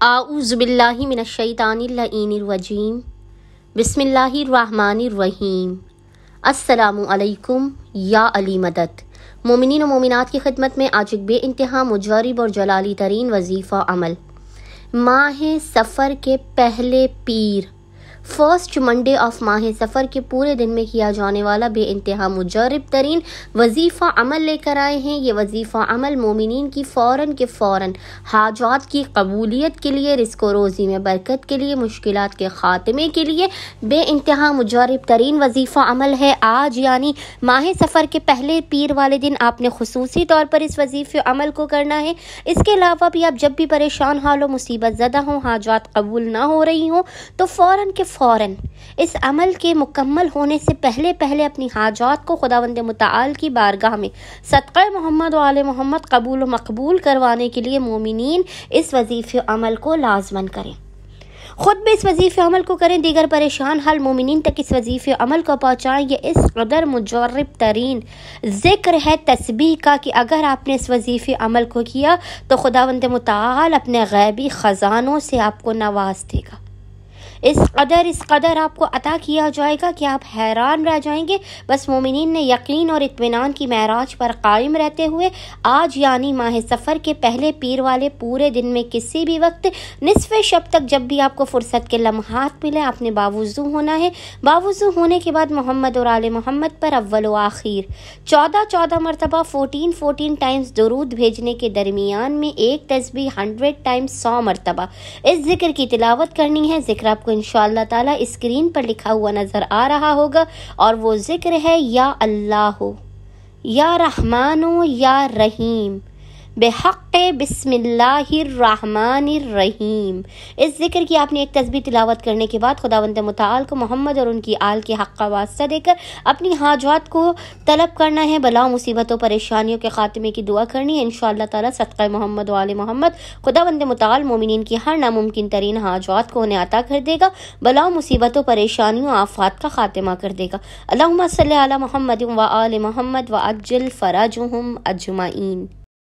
اعوذ باللہ من الشیطان اللعین الرجیم بسم اللہ الرحمن الرحیم۔ السلام علیکم یا علی مدد۔ مومنین و مومنات کی خدمت میں آج ایک بے انتہا مجرب اور جلالی ترین وظیفہ عمل، ماہ سفر کے پہلے پیر، فرسٹ منڈے آف ماہ سفر کے پورے دن میں کیا جانے والا بے انتہا مجرب ترین وظیفہ عمل لے کر آئے ہیں۔ یہ وظیفہ عمل مومنین کی فوراً کے فوراً حاجات کی قبولیت کے لیے، رزق و روزی میں برکت کے لیے، مشکلات کے خاتمے کے لیے بے انتہا مجرب ترین وظیفہ عمل ہے۔ آج یعنی ماہ سفر کے پہلے پیر والے دن آپ نے خصوصی طور پر اس وظیفے عمل کو کرنا ہے۔ اس کے علاوہ بھی آپ جب بھی پریشان حال و مصیبت زدہ ہوں، حاجات قبول نہ ہو رہی ہوں، تو فوراً کے فوراً اس عمل کے مکمل ہونے سے پہلے اپنی حاجات کو خداوند متعال کی بارگاہ میں صدقہ محمد و آل محمد قبول و مقبول کروانے کے لیے مومنین اس وظیفے عمل کو لازماً کریں، خود بھی اس وظیفے عمل کو کریں، دیگر پریشان حال مومنین تک اس وظیفے عمل کو پہنچائیں۔ یہ اس قدر مجرب ترین ذکر ہے تسبیح کا کہ اگر آپ نے اس وظیفے عمل کو کیا تو خداوند متعال اپنے غیبی خزانوں سے آپ کو نواز دے گا۔ اس قدر آپ کو عطا کیا جائے گا کہ آپ حیران رہ جائیں گے۔ بس مومنین نے یقین اور اطمینان کی معراج پر قائم رہتے ہوئے آج یعنی ماہ سفر کے پہلے پیر والے پورے دن میں کسی بھی وقت نصف شب تک جب بھی آپ کو فرصت کے لمحات ملے، آپ نے باوضو ہونا ہے۔ باوضو ہونے کے بعد محمد اور آل محمد پر اول و آخر 14 مرتبہ 14 ٹائمز درود بھیجنے کے درمیان میں ایک تسبیح 100 ٹائمز 100 مرتبہ اس ذکر کی تلاوت کرنی ہے۔ ذکر آپ کو انشاءاللہ تعالی اسکرین پر لکھا ہوا نظر آ رہا ہوگا، اور وہ ذکر ہے یا اللہ یا رحمان یا رحیم بحق بسم اللہ الرحمن الرحیم۔ اس ذکر کی آپ نے ایک تسبیح تلاوت کرنے کے بعد خداوند متعال کو محمد اور ان کی آل کے حق کا واسطہ دے کر اپنی حاجات کو طلب کرنا ہے، بلاؤں مصیبتوں پریشانیوں کے خاتمے کی دعا کرنی ہے۔ انشاءاللہ تعالی صدقہ محمد و آل محمد خداوند متعال مومنین کی ہر ناممکن ترین حاجات کو انہیں عطا کر دے گا، بلاؤں مصیبتوں پریشانیوں آفات کا خاتمہ کر دے گا۔ اللہم صلی علی محمد و آل محمد وعجل فرجہم اجمعین۔